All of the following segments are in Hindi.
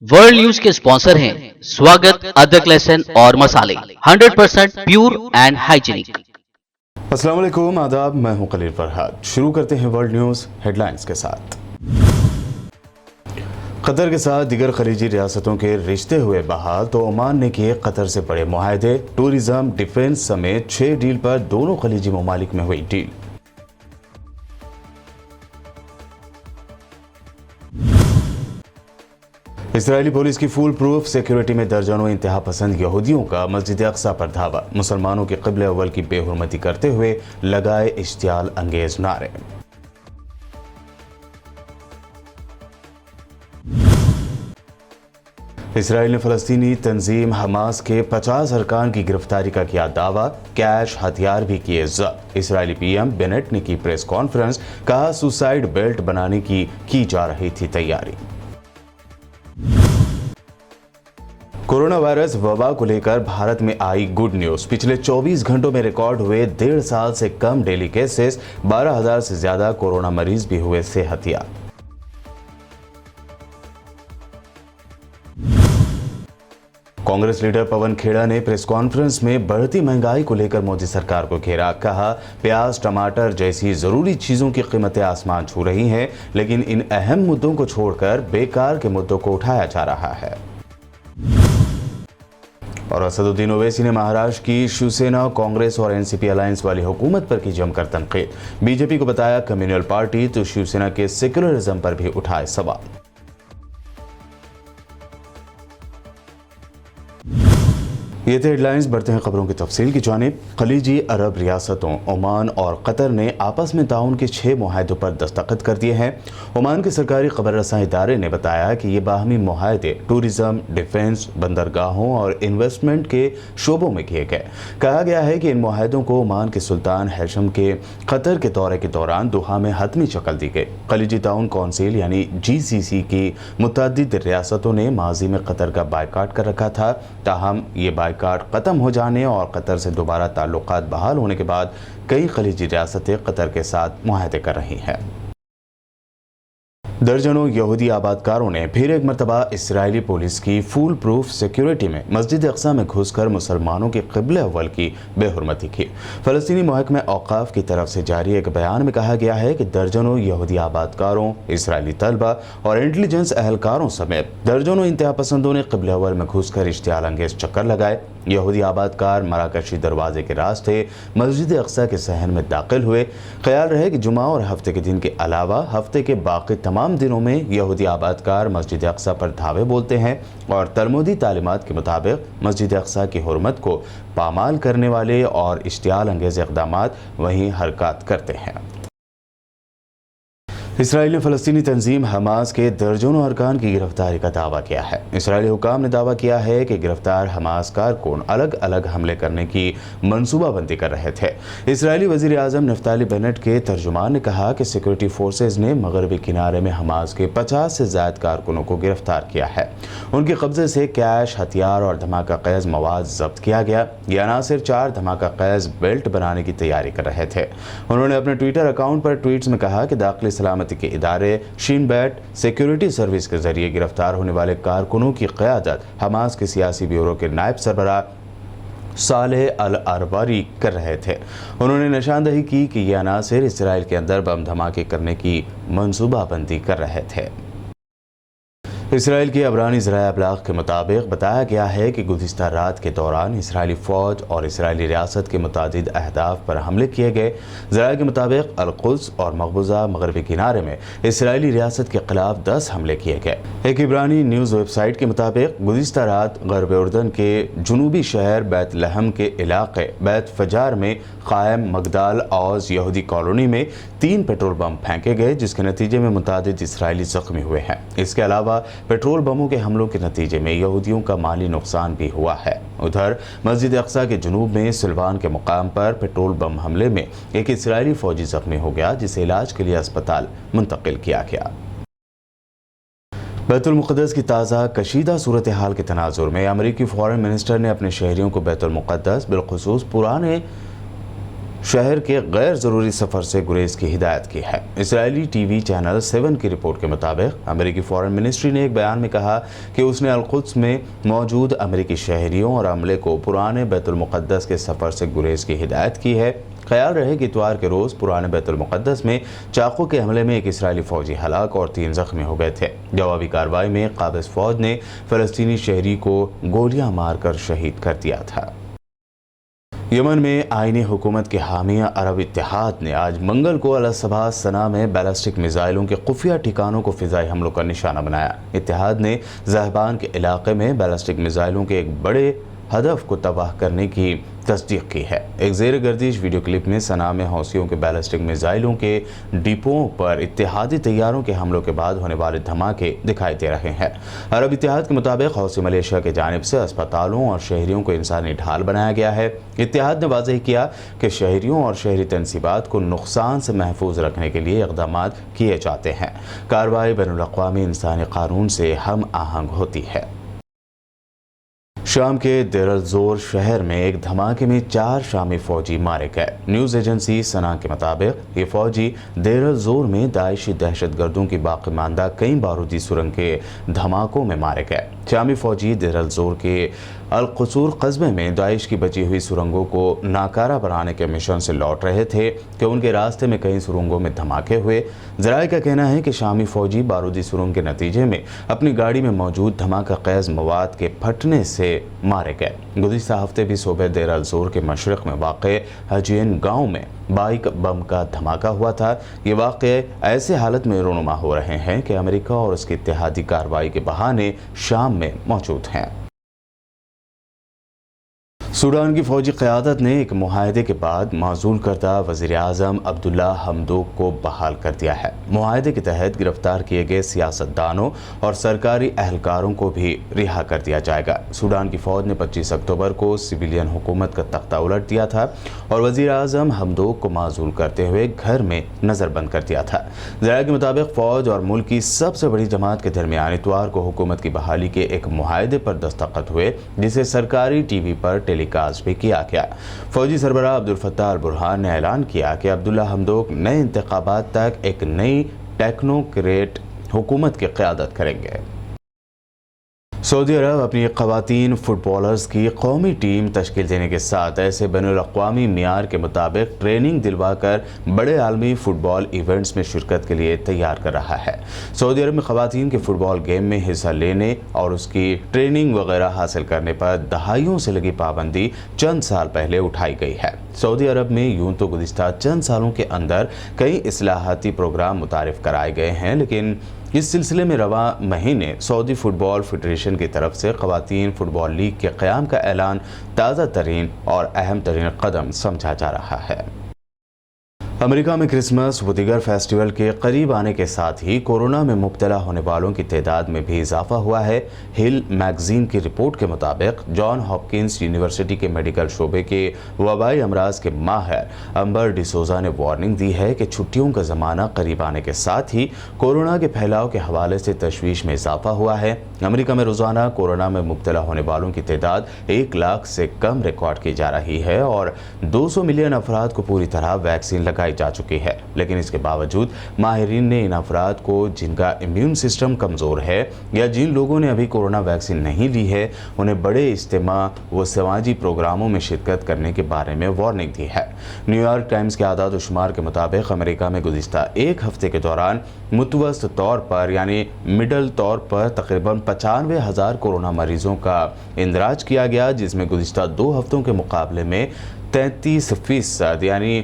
वर्ल्ड न्यूज के स्पॉन्सर हैं स्वागत, अदरक, लहसुन और मसाले 100% प्योर एंड हाइजीनिक। अस्सलाम वालेकुम, आदाब। मैं हूं खलील फरहाद। शुरू करते हैं वर्ल्ड न्यूज हेडलाइंस के साथ। कतर के साथ दिगर खलीजी रियासतों के रिश्ते हुए बहाल तो ओमान ने किए कतर से बड़े मुआहदे। टूरिज्म, डिफेंस समेत 6 डील पर दोनों खलीजी ममालिक में हुई डील। इजरायली पुलिस की फुल प्रूफ सिक्योरिटी में दर्जनों इंतहा पसंद यहूदियों का मस्जिद अक्सा पर धावा। मुसलमानों के क़िबले अव्वल की बेहुरमती करते हुए लगाए इश्तियाल अंगेज नारे। इसराइल ने फ़लस्तीनी तंजीम हमास के 50 अरकान की गिरफ्तारी का किया दावा। कैश, हथियार भी किए जब्त। इसराइली पीएम बेनेट ने की प्रेस कॉन्फ्रेंस, कहा सुसाइड बेल्ट बनाने की जा रही थी तैयारी। कोरोना वायरस वबा को लेकर भारत में आई गुड न्यूज। पिछले 24 घंटों में रिकॉर्ड हुए 1.5 साल से कम डेली केसेस, 12,000 से ज्यादा कोरोना मरीज भी हुए सेहतियाब। कांग्रेस लीडर पवन खेड़ा ने प्रेस कॉन्फ्रेंस में बढ़ती महंगाई को लेकर मोदी सरकार को घेरा। कहा प्याज, टमाटर जैसी जरूरी चीजों की कीमतें आसमान छू रही हैं, लेकिन इन अहम मुद्दों को छोड़कर बेकार के मुद्दों को उठाया जा रहा है। और असदुद्दीन ओवैसी ने महाराष्ट्र की शिवसेना, कांग्रेस और एनसीपी अलायंस वाली हुकूमत पर की जमकर तनकीद। बीजेपी को बताया कम्युनल पार्टी, तो शिवसेना के सेक्युलरिज्म पर भी उठाए सवाल। ये थे हेडलाइंस। बढ़ते हैं खबरों की तफसील की जानिब। खलीजी अरब रियासतों ओमान और कतर ने आपस में ताउन के 6 मुआहदों पर दस्तखत कर दिए हैं। ओमान के सरकारी खबर रसां इदारे ने बताया कि ये बाहमी मुआहदे टूरिज्म, डिफेंस, बंदरगाहों और इन्वेस्टमेंट के शोबों में किए गए। कहा गया है कि इन मुआहदों को ओमान के सुल्तान हैशम के कतर के दौरे के दौरान दोहा में हतमी शक्ल दी गई। खलीजी ताउन कौंसिल यानी GCC की मुतअद्दिद रियासतों ने माजी में कतर का बायकाट कर रखा था। ताहम ये बायकाट खत्म हो जाने और कतर से दोबारा ताल्लुकात बहाल होने के बाद कई खलीजी रियासतें कतर के साथ मुआहदे कर रही हैं। दर्जनों यहूदी आबादकारों ने फिर एक मरतबा इसराइली पुलिस की फुल प्रूफ सिक्योरिटी में मस्जिद अक्सा में घुसकर मुसलमानों के क़िबले अव्वल की बेहुरमती की। फ़लस्तीनी महकमा औक़ाफ़ की तरफ से जारी एक बयान में कहा गया है कि दर्जनों यहूदी आबादकारों, इसराइली तलबा और इंटेलिजेंस अहलकारों समेत दर्जनों इंतहा पसंदों ने क़िबले अव्वल में घुसकर इश्तियाल अंगेज चक्कर लगाए। यहूदी आबादकार मराकशी दरवाजे के रास्ते मस्जिद अक्सा के सहन में दाखिल हुए। ख्याल रहे कि जुमा और हफ्ते के दिन के अलावा हफ्ते के बाकी तमाम दिनों में यहूदी आबादकार मस्जिद अक्सा पर धावे बोलते हैं और तलमुदी तालीमात के मुताबिक मस्जिद अक्सा की हुर्मत को पामाल करने वाले और इश्तियाल अंगेज इक़दामात वहीं हरकत करते हैं। इसराइल ने फ़लस्तीनी तंजीम हमास के दर्जनों अरकान की गिरफ्तारी का दावा किया है। इसराइली हुकाम ने दावा किया है कि गिरफ्तार हमास कारकुन अलग अलग हमले करने की मनसूबाबंदी कर रहे थे। इसराइली वज़ीर आज़म नफ्ताली बेनेट के तर्जुमान ने कहा कि सिक्योरिटी फोर्सेज ने मगरबी किनारे में हमास के 50 से ज़ायद कारकुनों को गिरफ्तार किया है। उनके कब्जे से कैश, हथियार और धमाका खैज़ मवाद जब्त किया गया। ये अनासिर 4 धमाका खैज़ बेल्ट बनाने की तैयारी कर रहे थे। उन्होंने अपने ट्विटर अकाउंट पर ट्वीट्स में कहा कि दाखिली सलामती के इदारे शीन बैट सिक्योरिटी सर्विस के जरिए गिरफ्तार होने वाले कारकुनों की क़यादत हमास के सियासी ब्यूरो के नायब सरबराह सालेह अल अरबारी कर रहे थे। उन्होंने निशानदही की कि ये अनासिर इसराइल के अंदर बम धमाके करने की मनसूबाबंदी कर रहे थे। इसराइल के अबरानी ज़राए अबलाग के मुताबिक बताया गया है कि गुज़िश्ता रात के दौरान इसराइली फ़ौज और इसराइली रियासत के मुतादिद अहदाफ पर हमले किए गए। ज़राए के मुताबिक अल-कुद्स और मकबूजा मगरबी किनारे में इसराइली रियासत के खिलाफ 10 हमले किए गए। एक इब्रानी न्यूज़ वेबसाइट के मुताबिक गुज़िश्ता रात गरब उर्दन के जुनूबी शहर बैतलहम के इलाके बैत फजार में कायम मगदाल औज यहूदी कॉलोनी में 3 पेट्रोल बम फेंके गए, जिसके नतीजे में मुतादिद इसराइली ज़ख्मी हुए हैं। इसके अलावा पेट्रोल बमों के हमलों के नतीजे में यहूदियों का माली नुकसान भी हुआ है। उधर मस्जिद अक्सा के जुनूब में सिलवान के मुकाम पर पेट्रोल बम हमले में एक इसराइली फौजी जख्मी हो गया, जिसे इलाज के लिए अस्पताल मुंतकिल किया गया। बैतुल मुक़द्दस की ताज़ा कशीदा सूरत हाल के तनाजुर में अमरीकी फ़ॉरेन मिनिस्टर ने अपने शहरियों को बैतुल मुक़द्दस बिलखुसूस पुराने शहर के गैर ज़रूरी सफ़र से गुरेज की हिदायत की है। इजरायली टीवी चैनल 7 की रिपोर्ट के मुताबिक अमेरिकी फॉरेन मिनिस्ट्री ने एक बयान में कहा कि उसने अल-कुद्स में मौजूद अमेरिकी शहरियों और अमले को पुराने बैतुल मुक़द्दस के सफ़र से गुरेज की हिदायत की है। ख्याल रहे कि इतवार के रोज़ पुराने बैतुल मुक़द्दस में चाकू के हमले में एक इसराइली फ़ौजी हलाक और 3 ज़ख्मी हो गए थे। जवाबी कार्रवाई में काबिज़ फ़ौज ने फ़लस्तीनी शहरी को गोलियां मारकर शहीद कर दिया था। यमन में आईनी हुकूमत के हामी अरब इत्तेहाद ने आज मंगल को अल-सबा सना में बैलिस्टिक मिसाइलों के खुफिया ठिकानों को फ़िज़ाई हमलों का निशाना बनाया। इत्तेहाद ने ज़हबान के इलाके में बैलिस्टिक मिसाइलों के एक बड़े हदफ को तबाह करने की तस्दीक की है। एक ज़ेर गर्दिश वीडियो क्लिप में सना में हौसियों के बैलिस्टिक मिसाइलों के डिपों पर इत्तेहादी तैयारों के हमलों के बाद होने वाले धमाके दिखाई दे रहे हैं। अरब इत्तेहाद के मुताबिक हौसी मलेशिया की जानिब से अस्पतालों और शहरियों को इंसानी ढाल बनाया गया है। इत्तेहाद ने वाज़ेह किया कि शहरियों और शहरी तनसीबात को नुकसान से महफूज रखने के लिए इक़दाम किए जाते हैं। कार्रवाई बैनुल-अक़वामी इंसानी कानून से हम आहंग होती है। शाम के देर अल-ज़ोर शहर में एक धमाके में 4 शामी फौजी मारे गए। न्यूज़ एजेंसी सना के मुताबिक ये फौजी देर अल-ज़ोर में दाइशी दहशतगर्दों की बाकी मानदा कई बारूदी सुरंग के धमाकों में मारे गए। शामी फौजी देर अल-ज़ोर के अल-क़सूर कस्बे में दाइश की बची हुई सुरंगों को नाकारा बनाने के मिशन से लौट रहे थे कि उनके रास्ते में कई सुरंगों में धमाके हुए। ज़राए का कहना है कि शामी फौजी बारूदी सुरंग के नतीजे में अपनी गाड़ी में मौजूद धमाका ख़ैज़ मवाद के फटने से मारे गए। गुज़िश्ता हफ्ते भी सूबे देर अल-ज़ोर के मशरक़ में वाक़े हजीन गाँव में बाइक बम का धमाका हुआ था। ये वाक़े ऐसे हालत में रोनुमा हो रहे हैं कि अमेरिका और उसकी इत्तेहादी कार्रवाई के बहाने शाम में मौजूद हैं। सूडान की फ़ौजी क़यादत ने एक मुआहदे के बाद माज़ूल करदा वज़ीर-ए-आज़म अब्दुल्ला हमदोक को बहाल कर दिया है। मुआहदे के तहत गिरफ्तार किए गए सियासतदानों और सरकारी अहलकारों को भी रिहा कर दिया जाएगा। सूडान की फ़ौज ने 25 अक्टूबर को सिविलियन हुकूमत का तख्ता उलट दिया था और वज़ीर-ए-आज़म हमदोक को माज़ूल करते हुए घर में नज़रबंद कर दिया था। ज़राए के मुताबिक फ़ौज और मुल्क की सबसे बड़ी जमात के दरमियान इतवार को हुकूमत की बहाली के एक मुआहदे पर दस्तखत हुए, जिसे सरकारी टीवी पर टेलीकास्ट भी किया गया। फौजी सरबराह अब्दुल फत्ताह अल बुरहान ने ऐलान किया कि अब्दुल्ला हमदोक नए इंतखाबात तक एक नई टेक्नोक्रेट हुकूमत की क़यादत करेंगे। सऊदी अरब अपनी ख़वातीन फुटबॉलर्स की कौमी टीम तश्कील देने के साथ ऐसे बैनुल-अक़वामी मियार के मुताबिक ट्रेनिंग दिलवाकर बड़े आलमी फ़ुटबॉल इवेंट्स में शिरकत के लिए तैयार कर रहा है। सऊदी अरब में ख़वातीन के फ़ुटबॉल गेम में हिस्सा लेने और उसकी ट्रेनिंग वगैरह हासिल करने पर दहाइयों से लगी पाबंदी चंद साल पहले उठाई गई है। सऊदी अरब में यूं तो गुज़िश्ता चंद सालों के अंदर कई इस्लाहाती प्रोग्राम मुतारिफ कराए गए हैं, लेकिन इस सिलसिले में रवा महीने सऊदी फुटबॉल फेडरेशन की तरफ से ख़वातीन फुटबॉल लीग के क़याम का ऐलान ताज़ा तरीन और अहम तरीन कदम समझा जा रहा है। अमेरिका में क्रिसमस व दीगर फेस्टिवल के करीब आने के साथ ही कोरोना में मुब्तला होने वालों की तादाद में भी इजाफा हुआ है। हिल मैगजीन की रिपोर्ट के मुताबिक जॉन हॉपकिंस यूनिवर्सिटी के मेडिकल शोबे के वबाई अमराज के माहिर अंबर डिसोजा ने वार्निंग दी है कि छुट्टियों का ज़माना करीब आने के साथ ही कोरोना के फैलाव के हवाले से तशवीश में इजाफा हुआ है। अमेरिका में रोज़ाना कोरोना में मुब्तला होने वालों की तादाद 1 लाख से कम रिकॉर्ड की जा रही है और 200 मिलियन अफराद को पूरी तरह वैक्सीन लगाई जा चुकी है। लेकिन इसके बावजूद माहिरीन ने इन अफराद को जिनका इम्यून सिस्टम कमज़ोर है या जिन लोगों ने अभी कोरोना वैक्सीन नहीं ली है, उन्हें बड़े इज्तिमा व समाजी प्रोग्रामों में शिरकत करने के बारे में वार्निंग दी है। न्यूयॉर्क टाइम्स के आदाद व शुमार के मुताबिक अमेरिका में गुज़िश्ता एक हफ्ते के दौरान मुतवस्सित तौर पर यानी मिडल तौर पर तकरीबन 95,000 कोरोना मरीजों का इंदराज किया गया, जिसमें गुज़िश्ता 2 हफ्तों के मुकाबले में 33% यानी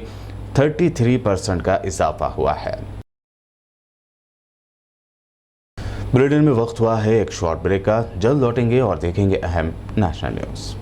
33% का इजाफा हुआ है। बुलेटिन में वक्त हुआ है एक शॉर्ट ब्रेक का। जल्द लौटेंगे और देखेंगे अहम नेशनल न्यूज़।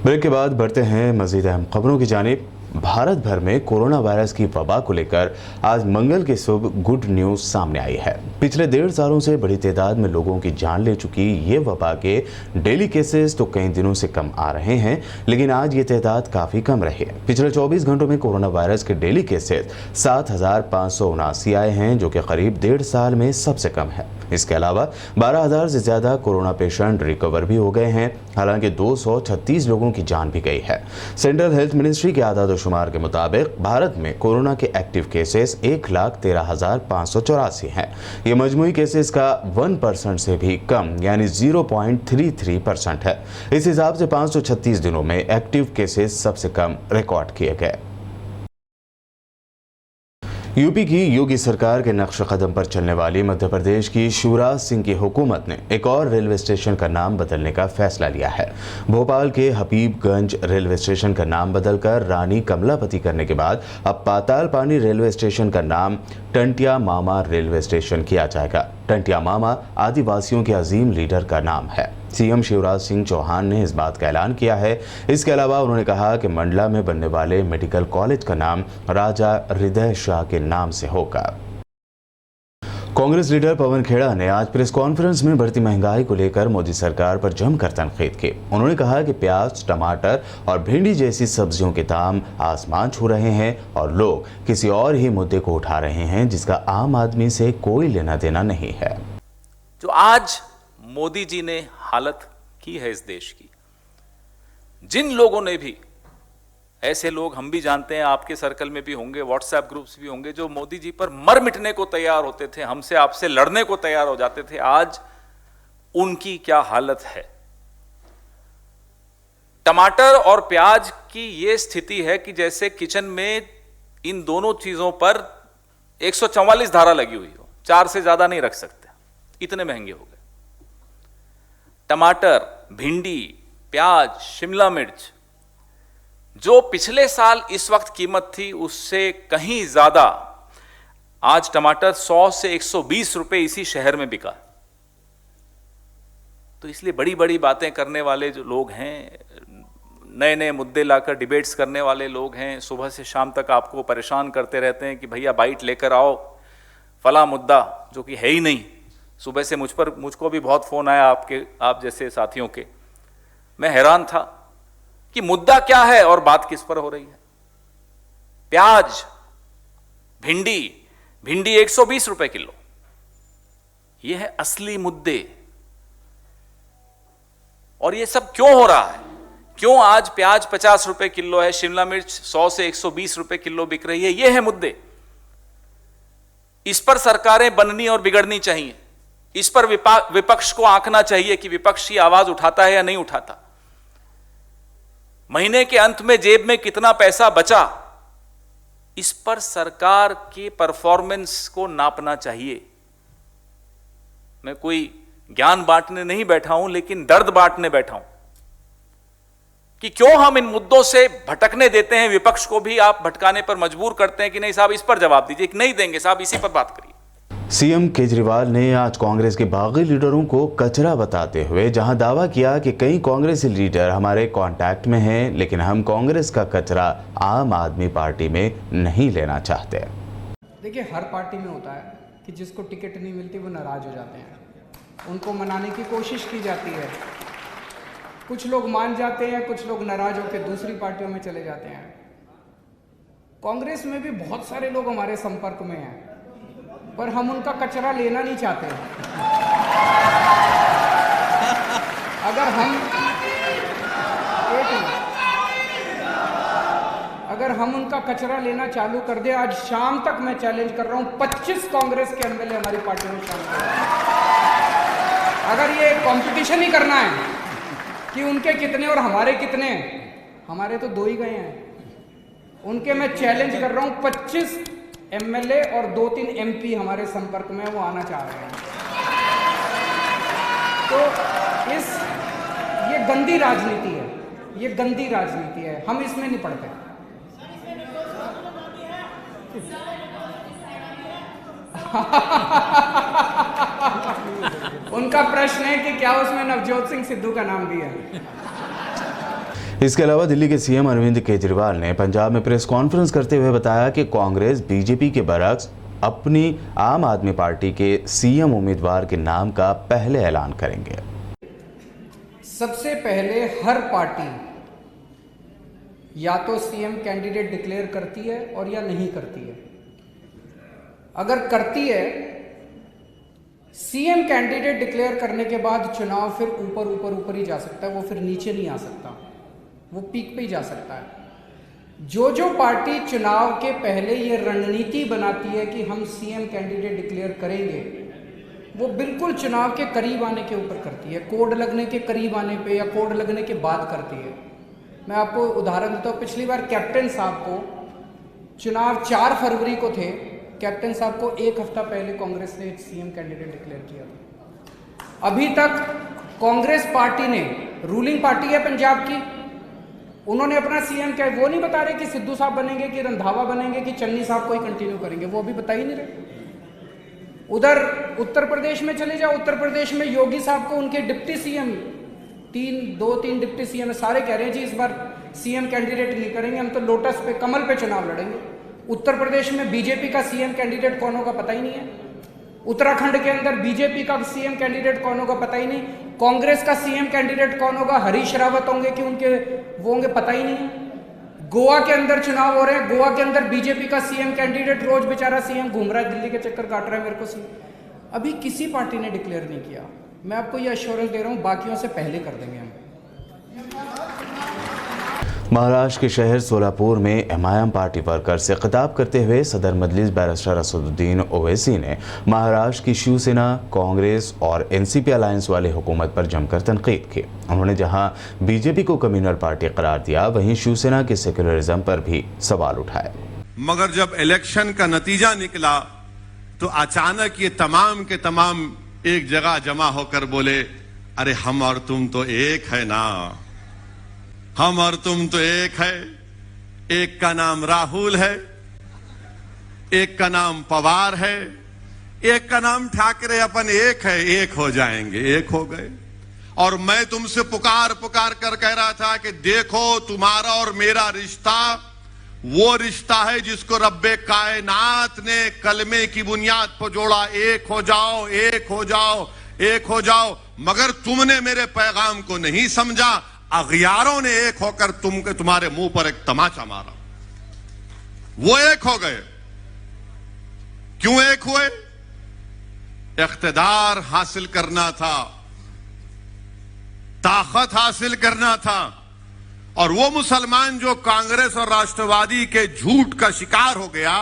ब्रेक के बाद बढ़ते हैं मजीद अहम खबरों की जानिब। भारत भर में कोरोना वायरस की वबा को लेकर आज मंगल की सुबह गुड न्यूज सामने आई है। पिछले 1.5 सालों से बड़ी तादाद में लोगों की जान ले चुकी ये वबा के डेली केसेस तो कई दिनों से कम आ रहे हैं, लेकिन आज ये तादाद काफ़ी कम रही है। पिछले 24 घंटों में कोरोना वायरस के डेली केसेस 7,579 आए हैं, जो कि करीब 1.5 साल में सबसे कम है। इसके अलावा 12,000 से ज़्यादा कोरोना पेशेंट रिकवर भी हो गए हैं। हालांकि 236 लोगों की जान भी गई है। सेंट्रल हेल्थ मिनिस्ट्री के आदाद शुमार के मुताबिक भारत में कोरोना के एक्टिव केसेस 1,13,584 हैं। ये मजमूई केसेस का 1% से भी कम यानी 0.33% है। इस हिसाब से 536 दिनों में एक्टिव केसेस सबसे कम रिकॉर्ड किए गए। यूपी की योगी सरकार के नक्श कदम पर चलने वाली मध्य प्रदेश की शिवराज सिंह की हुकूमत ने एक और रेलवे स्टेशन का नाम बदलने का फैसला लिया है। भोपाल के हबीबगंज रेलवे स्टेशन का नाम बदलकर रानी कमलापति करने के बाद अब पाताल पानी रेलवे स्टेशन का नाम टंटिया मामा रेलवे स्टेशन किया जाएगा। टंटिया मामा आदिवासियों के अजीम लीडर का नाम है। सीएम शिवराज सिंह चौहान ने इस बात का ऐलान किया है। इसके अलावा उन्होंने कहा कि मंडला में बनने वाले मेडिकल कॉलेज का नाम राजा हृदय शाह के नाम से होगा। कांग्रेस लीडर पवन खेड़ा ने आज प्रेस कॉन्फ्रेंस में बढ़ती महंगाई को लेकर मोदी सरकार पर जमकर तनकीद की। उन्होंने कहा कि प्याज, टमाटर और भिंडी जैसी सब्जियों के दाम आसमान छू रहे हैं और लोग किसी और ही मुद्दे को उठा रहे हैं जिसका आम आदमी से कोई लेना देना नहीं है। जो आज मोदी जी ने हालत की है इस देश की, जिन लोगों ने भी, ऐसे लोग हम भी जानते हैं, आपके सर्कल में भी होंगे, व्हाट्सएप ग्रुप्स भी होंगे, जो मोदी जी पर मर मिटने को तैयार होते थे, हमसे आपसे लड़ने को तैयार हो जाते थे, आज उनकी क्या हालत है। टमाटर और प्याज की यह स्थिति है कि जैसे किचन में इन दोनों चीजों पर 144 धारा लगी हुई हो, 4 से ज्यादा नहीं रख सकते, इतने महंगे हो गए। टमाटर, भिंडी, प्याज, शिमला मिर्च, जो पिछले साल इस वक्त कीमत थी उससे कहीं ज्यादा आज टमाटर 100 से 120 रुपए इसी शहर में बिका। तो इसलिए बड़ी बड़ी बातें करने वाले जो लोग हैं, नए नए मुद्दे लाकर डिबेट्स करने वाले लोग हैं, सुबह से शाम तक आपको परेशान करते रहते हैं कि भैया बाइट लेकर आओ, फला मुद्दा, जो कि है ही नहीं। सुबह से मुझको भी बहुत फोन आया आप जैसे साथियों के। मैं हैरान था कि मुद्दा क्या है और बात किस पर हो रही है। प्याज, भिंडी 120 रुपए किलो, यह है असली मुद्दे। और यह सब क्यों हो रहा है? क्यों आज प्याज 50 रुपए किलो है, शिमला मिर्च 100 से 120 रुपए किलो बिक रही है? यह है मुद्दे। इस पर सरकारें बननी और बिगड़नी चाहिए। इस पर विपक्ष को आंकना चाहिए कि विपक्ष की आवाज उठाता है या नहीं उठाता। महीने के अंत में जेब में कितना पैसा बचा, इस पर सरकार के परफॉर्मेंस को नापना चाहिए। मैं कोई ज्ञान बांटने नहीं बैठा हूं, लेकिन दर्द बांटने बैठा हूं कि क्यों हम इन मुद्दों से भटकने देते हैं। विपक्ष को भी आप भटकाने पर मजबूर करते हैं कि नहीं साहब इस पर जवाब दीजिए, कि नहीं देंगे साहब इसी पर बात करिए। सीएम केजरीवाल ने आज कांग्रेस के बागी लीडरों को कचरा बताते हुए जहां दावा किया कि कई कांग्रेसी लीडर हमारे कांटेक्ट में हैं, लेकिन हम कांग्रेस का कचरा आम आदमी पार्टी में नहीं लेना चाहते। देखिए, हर पार्टी में होता है कि जिसको टिकट नहीं मिलती वो नाराज हो जाते हैं, उनको मनाने की कोशिश की जाती है। कुछ लोग मान जाते हैं, कुछ लोग नाराज होकर दूसरी पार्टियों में चले जाते हैं। कांग्रेस में भी बहुत सारे लोग हमारे संपर्क में हैं, पर हम उनका कचरा लेना नहीं चाहते। अगर हम उनका कचरा लेना चालू कर दे, आज शाम तक मैं चैलेंज कर रहा हूं, 25 कांग्रेस के एमएलए हमारी पार्टी में शामिल हैं। अगर ये कंपटीशन ही करना है कि उनके कितने और हमारे कितने, हमारे तो 2 ही गए हैं। उनके मैं चैलेंज कर रहा हूं, 25 एमएलए और 2-3 एमपी हमारे संपर्क में, वो आना चाह रहे हैं। तो ये गंदी राजनीति है, ये गंदी राजनीति है, हम इसमें नहीं पड़ते। उनका प्रश्न है कि क्या उसमें नवजोत सिंह सिद्धू का नाम भी है। इसके अलावा दिल्ली के सीएम अरविंद केजरीवाल ने पंजाब में प्रेस कॉन्फ्रेंस करते हुए बताया कि कांग्रेस बीजेपी के बरक्स अपनी आम आदमी पार्टी के सीएम उम्मीदवार के नाम का पहले ऐलान करेंगे। सबसे पहले हर पार्टी या तो सीएम कैंडिडेट डिक्लेयर करती है और या नहीं करती है। अगर करती है, सीएम कैंडिडेट डिक्लेयर करने के बाद चुनाव फिर ऊपर ही जा सकता है, वो फिर नीचे नहीं आ सकता, वो पीक पे ही जा सकता है। जो पार्टी चुनाव के पहले ये रणनीति बनाती है कि हम सीएम कैंडिडेट डिक्लेयर करेंगे, वो बिल्कुल चुनाव के करीब आने के ऊपर करती है, कोड लगने के करीब आने पे या कोड लगने के बाद करती है। मैं आपको उदाहरण देता हूँ, पिछली बार कैप्टन साहब को चुनाव 4 फरवरी को थे, कैप्टन साहब को 1 हफ्ता पहले कांग्रेस ने सीएम कैंडिडेट डिक्लेयर किया था। अभी तक कांग्रेस पार्टी ने, रूलिंग पार्टी है पंजाब की, उन्होंने अपना सीएम क्या, वो नहीं बता रहे कि सिद्धू साहब बनेंगे कि रंधावा बनेंगे कि चन्नी साहब को ही कंटिन्यू करेंगे, वो अभी बता ही नहीं रहे। उधर उत्तर प्रदेश में चले जाओ, उत्तर प्रदेश में योगी साहब को उनके डिप्टी सीएम 3 डिप्टी सीएम सारे कह रहे हैं जी इस बार सीएम कैंडिडेट नहीं करेंगे, हम तो लोटस पे, कमल पे चुनाव लड़ेंगे। उत्तर प्रदेश में बीजेपी का सीएम कैंडिडेट कौन होगा पता ही नहीं है। उत्तराखंड के अंदर बीजेपी का सीएम कैंडिडेट कौन होगा पता ही नहीं। कांग्रेस का सीएम कैंडिडेट कौन होगा, हरीश रावत होंगे कि उनके वो होंगे पता ही नहीं है। गोवा के अंदर चुनाव हो रहे हैं, गोवा के अंदर बीजेपी का सीएम कैंडिडेट रोज बेचारा सीएम घूम रहा है, दिल्ली के चक्कर काट रहा है मेरे को अभी किसी पार्टी ने डिक्लेयर नहीं किया। मैं आपको ये अश्योरेंस दे रहा हूं, बाकियों से पहले कर देंगे हम। महाराष्ट्र के शहर सोलापुर में एमआईएम पार्टी वर्कर से खिताब करते हुए सदर मजलिस बैरिस्टर असदुद्दीन ओवैसी ने महाराष्ट्र की शिवसेना, कांग्रेस और एनसीपी अलायंस वाले हुकूमत पर जमकर तनकीद की। उन्होंने जहां बीजेपी को कम्युनल पार्टी करार दिया, वहीं शिवसेना के सेक्युलरिज्म पर भी सवाल उठाए। मगर जब इलेक्शन का नतीजा निकला तो अचानक ये तमाम के तमाम एक जगह जमा होकर बोले, अरे हम और तुम तो एक है ना, हम और तुम तो एक है। एक का नाम राहुल है, एक का नाम पवार है, एक का नाम ठाकरे, अपन एक है, एक हो जाएंगे। एक हो गए। और मैं तुमसे पुकार कर कह रहा था कि देखो तुम्हारा और मेरा रिश्ता वो रिश्ता है जिसको रब्बे कायनात ने कलमे की बुनियाद पर जोड़ा, एक हो जाओ, एक हो जाओ, एक हो जाओ। मगर तुमने मेरे पैगाम को नहीं समझा, अगियारों ने एक होकर तुम्हारे मुंह पर एक तमाचा मारा। वो एक हो गए। क्यों एक हुए? इख्तिदार हासिल करना था, ताकत हासिल करना था। और वो मुसलमान जो कांग्रेस और राष्ट्रवादी के झूठ का शिकार हो गया,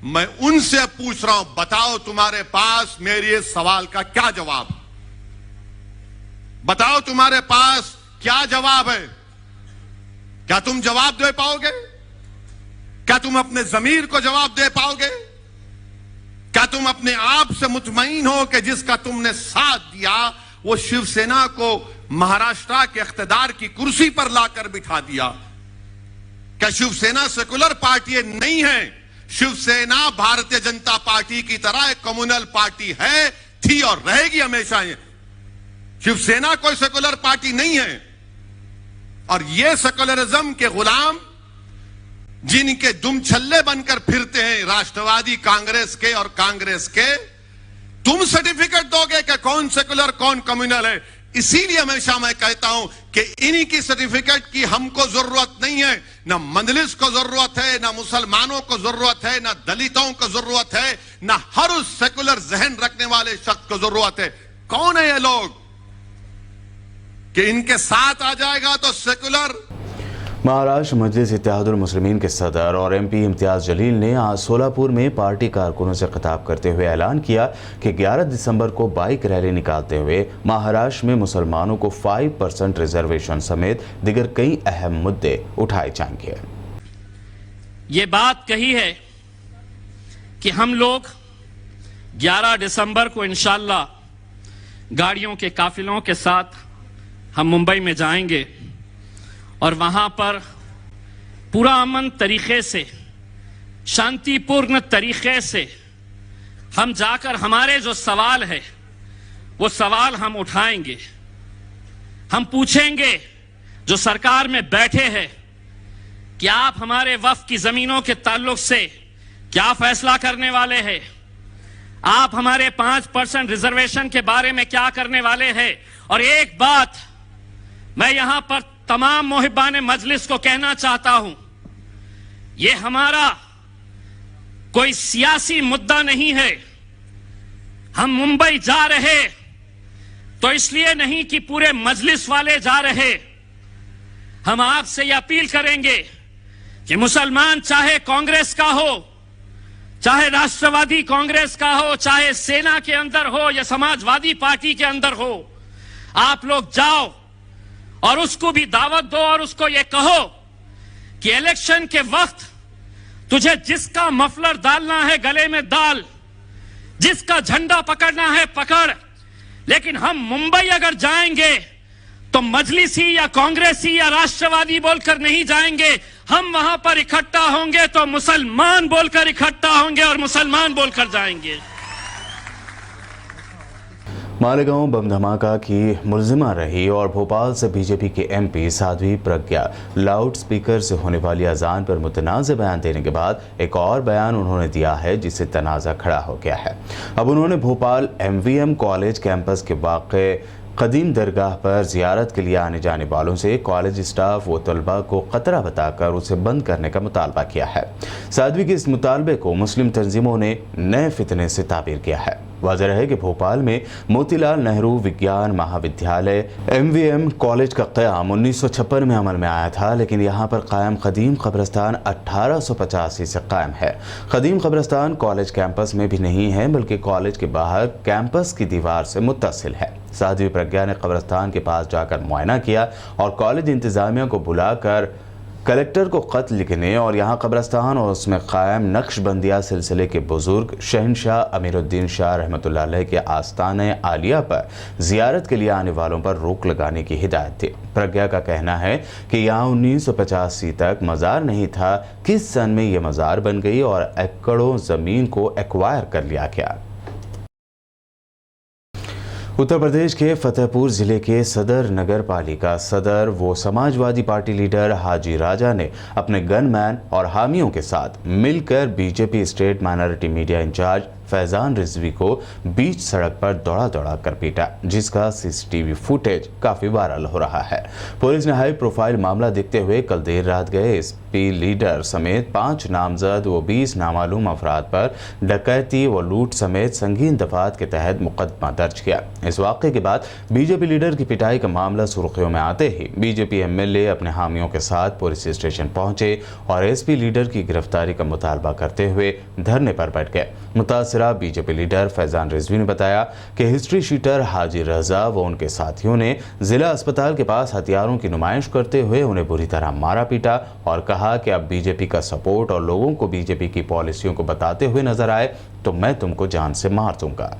मैं उनसे पूछ रहा हूं, बताओ तुम्हारे पास मेरे इस सवाल का क्या जवाब? बताओ तुम्हारे पास क्या जवाब है? क्या तुम जवाब दे पाओगे? क्या तुम अपने जमीर को जवाब दे पाओगे? क्या तुम अपने आप से मुतमईन हो कि जिसका तुमने साथ दिया वो शिवसेना को महाराष्ट्र के इख्तिदार की कुर्सी पर लाकर बिठा दिया? क्या शिवसेना सेकुलर पार्टी नहीं है? शिवसेना भारतीय जनता पार्टी की तरह एक कम्युनल पार्टी है, थी और रहेगी हमेशा। शिवसेना कोई सेकुलर पार्टी नहीं है। और ये सेकुलरिज्म के गुलाम जिनके दुम छल्ले बनकर फिरते हैं राष्ट्रवादी कांग्रेस के और कांग्रेस के, तुम सर्टिफिकेट दोगे कि कौन सेकुलर कौन कम्युनल है? इसीलिए हमेशा मैं कहता हूं कि इन्हीं की सर्टिफिकेट की हमको जरूरत नहीं है। ना मजलिस को जरूरत है, ना मुसलमानों को जरूरत है, ना दलितों को जरूरत है, ना हर उस सेकुलर जहन रखने वाले शख्स को जरूरत है। कौन है ये लोग कि इनके साथ आ जाएगा तो सेकुलर? महाराष्ट्र मजलिस इत्तेहादुल मुस्लिमीन के सदर और एमपी इम्तियाज जलील ने आज सोलापुर में पार्टी कारकुनों से खिताब करते हुए ऐलान किया कि 11 दिसंबर को बाइक रैली निकालते हुए महाराष्ट्र में मुसलमानों को 5% रिजर्वेशन समेत दिगर कई अहम मुद्दे उठाए जाएंगे। ये बात कही है कि हम लोग 11 दिसंबर को इंशाअल्लाह गाड़ियों के काफिलों के साथ हम मुंबई में जाएंगे और वहां पर पूरा अमन तरीके से, शांतिपूर्ण तरीके से हम जाकर हमारे जो सवाल है वो सवाल हम उठाएंगे। हम पूछेंगे जो सरकार में बैठे हैं कि आप हमारे वक्फ की जमीनों के ताल्लुक से क्या फैसला करने वाले हैं, आप हमारे 5% रिजर्वेशन के बारे में क्या करने वाले हैं। और एक बात मैं यहां पर तमाम मोहिबान मजलिस को कहना चाहता हूं, यह हमारा कोई सियासी मुद्दा नहीं है। हम मुंबई जा रहे तो इसलिए नहीं कि पूरे मजलिस वाले जा रहे। हम आपसे यह अपील करेंगे कि मुसलमान चाहे कांग्रेस का हो, चाहे राष्ट्रवादी कांग्रेस का हो, चाहे सेना के अंदर हो या समाजवादी पार्टी के अंदर हो, आप लोग जाओ और उसको भी दावत दो और उसको ये कहो कि इलेक्शन के वक्त तुझे जिसका मफलर डालना है गले में डाल, जिसका झंडा पकड़ना है पकड़, लेकिन हम मुंबई अगर जाएंगे तो मजलिसी या कांग्रेसी या राष्ट्रवादी बोलकर नहीं जाएंगे। हम वहां पर इकट्ठा होंगे तो मुसलमान बोलकर इकट्ठा होंगे और मुसलमान बोलकर जाएंगे। मालेगांव बम धमाका की मुलजिमा रही और भोपाल से बीजेपी के MP Sadhvi Pragya loud speaker से होने वाली अजान पर मुतनाज़ बयान देने के बाद एक और बयान उन्होंने दिया है जिससे तनाज़ा खड़ा हो गया है। अब उन्होंने भोपाल एमवीएम कॉलेज कैंपस के वाक़े कदीम दरगाह पर ज़ियारत के लिए आने जाने वालों से कॉलेज स्टाफ व तलबा को खतरा बताकर उसे बंद करने का मुतालबा किया है। साध्वी के इस मुतालबे को मुस्लिम तंजीमों ने नए फितने से ताबीर किया है। वाज़ेह है कि भोपाल में मोतीलाल नेहरू विज्ञान महाविद्यालय एमवीएम कॉलेज का क़याम 1956 में अमल में आया था, लेकिन यहाँ पर कायम कदीम कब्रिस्तान 1885 से कायम है। कदीम कब्रिस्तान कॉलेज कैंपस में भी नहीं है बल्कि कॉलेज के बाहर कैंपस की दीवार से मुत्तसिल है। साध्वी प्रज्ञा ने कब्रिस्तान के पास जाकर मुआयना किया और कॉलेज इंतज़ामिया को बुलाकर कलेक्टर को ख़त लिखने और यहाँ कब्रिस्तान और उसमें कायम नक्शबंदिया सिलसिले के बुज़ुर्ग शहनशाह अमीरुद्दीन शाह रहमतुल्लाह अलैह के आस्ताने आलिया पर ज़ियारत के लिए आने वालों पर रोक लगाने की हिदायत थी। प्रज्ञा का कहना है कि यहाँ 1985 तक मज़ार नहीं था, किस सन में ये मज़ार बन गई और एकड़ों ज़मीन को एक्वायर कर लिया गया। उत्तर प्रदेश के फतेहपुर जिले के सदर नगर पालिका सदर वो समाजवादी पार्टी लीडर हाजी राजा ने अपने गनमैन और हामियों के साथ मिलकर BJP state minority media incharge Faizan Rizvi को बीच सड़क पर दौड़ा दौड़ा कर पीटा, जिसका सीसीटीवी फुटेज काफी वायरल हो रहा है। पुलिस ने हाई प्रोफाइल मामला देखते हुए कल देर रात गए एसपी लीडर समेत 5 नामजद व 20 नामालूम अफराद पर डकैती व लूट समेत संगीन दफात के तहत मुकदमा दर्ज किया। इस वाक़े के बाद बीजेपी लीडर की पिटाई का मामला सुर्खियों में आते ही बीजेपी एमएलए अपने हामियों के साथ पुलिस स्टेशन पहुंचे और एसपी लीडर की गिरफ्तारी का मुतालबा करते हुए धरने पर बैठ गए। मुतासिरा बीजेपी लीडर फैजान रिजवी ने बताया कि हिस्ट्री शीटर हाजी रजा व उनके साथियों ने जिला अस्पताल के पास हथियारों की नुमाइश करते हुए उन्हें बुरी तरह मारा पीटा और कहा कि अब बीजेपी का सपोर्ट और लोगों को बीजेपी की पॉलिसियों को बताते हुए नजर आए तो मैं तुमको जान से मार दूंगा।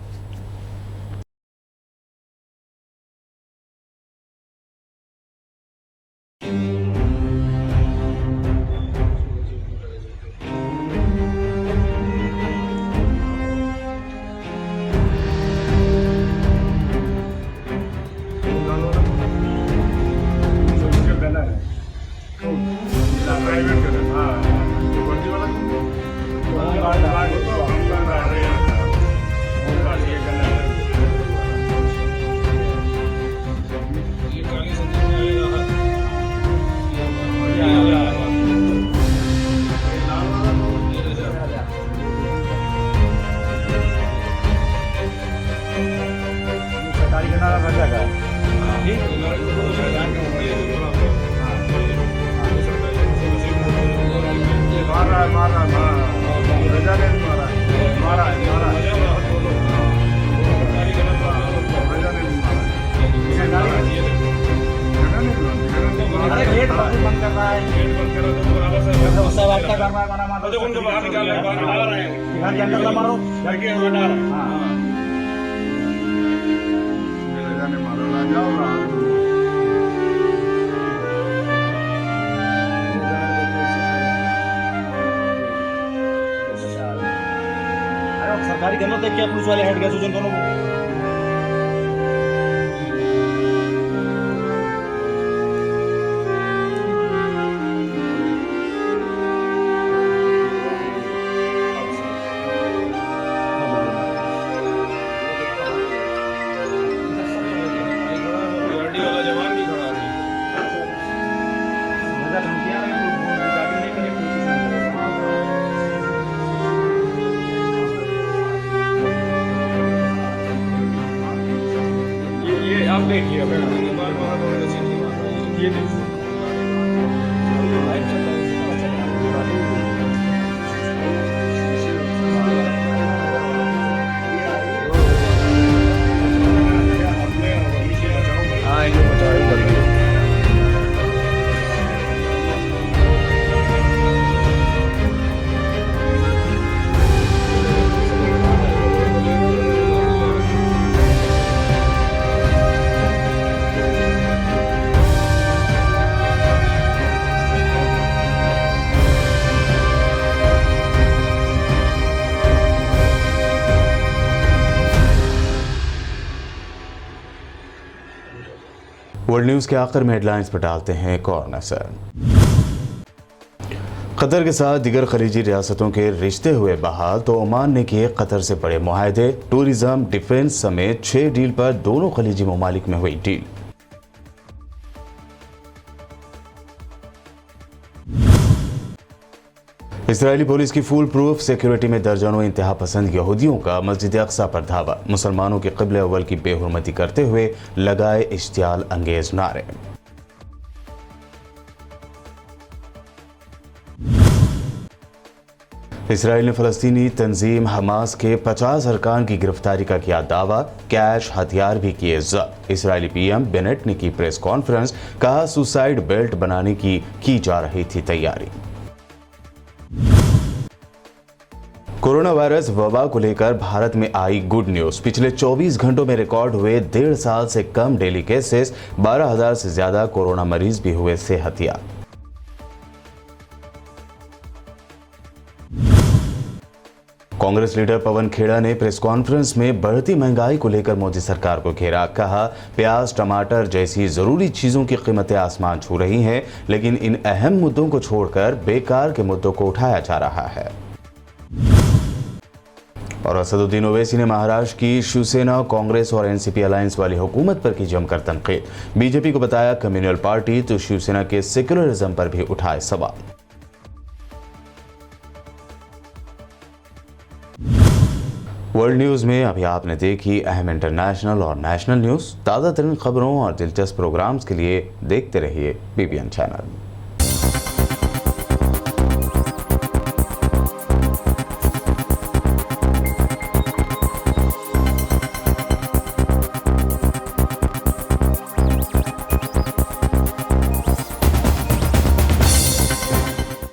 सरकारी गन्नों देख के पुलिस वाले हट गए सूजन दोनों को। ये नहीं वर्ल्ड न्यूज़ के आखिर में हेडलाइंस पर डालते हैं एक और नजर। कतर के साथ दीगर खलीजी रियासतों के रिश्ते हुए बहाल तो ओमान ने किए कतर से बड़े मुआहदे, टूरिज्म, डिफेंस समेत 6 डील पर दोनों खलीजी ममालिक में हुई डील। इजरायली पुलिस की फुल प्रूफ सिक्योरिटी में दर्जनों इंतहा पसंद यहूदियों का मस्जिद अक्सा पर धावा, मुसलमानों के क़िबले अव्वल की बेहुरमती करते हुए लगाए इश्तियाल अंगेज नारे। इसराइल ने फ़लस्तीनी तंजीम हमास के 50 अरकान की गिरफ्तारी का किया दावा, कैश हथियार भी किए जब्त। इसराइली पीएम बेनेट ने की प्रेस कॉन्फ्रेंस, कहा सुसाइड बेल्ट बनाने की जा रही थी तैयारी। कोरोना वायरस वबा को लेकर भारत में आई गुड न्यूज। पिछले 24 घंटों में रिकॉर्ड हुए 1.5 साल से कम डेली केसेस, 12,000 से ज्यादा कोरोना मरीज भी हुए सेहतियाब। कांग्रेस लीडर पवन खेड़ा ने प्रेस कॉन्फ्रेंस में बढ़ती महंगाई को लेकर मोदी सरकार को घेरा, कहा प्याज, टमाटर जैसी जरूरी चीजों की कीमतें आसमान छू रही हैं, लेकिन इन अहम मुद्दों को छोड़कर बेकार के मुद्दों को उठाया जा रहा है। और असदुद्दीन ओवैसी ने महाराष्ट्र की शिवसेना, कांग्रेस और एनसीपी अलायंस वाली हुकूमत पर की जमकर तनकीद। बीजेपी को बताया कम्युनल पार्टी, तो शिवसेना के सेक्युलरिज्म पर भी उठाए सवाल। वर्ल्ड न्यूज़ में अभी आपने देखी अहम इंटरनेशनल और नेशनल न्यूज़। ताज़ा तरीन खबरों और दिलचस्प प्रोग्राम्स के लिए देखते रहिए BBN चैनल।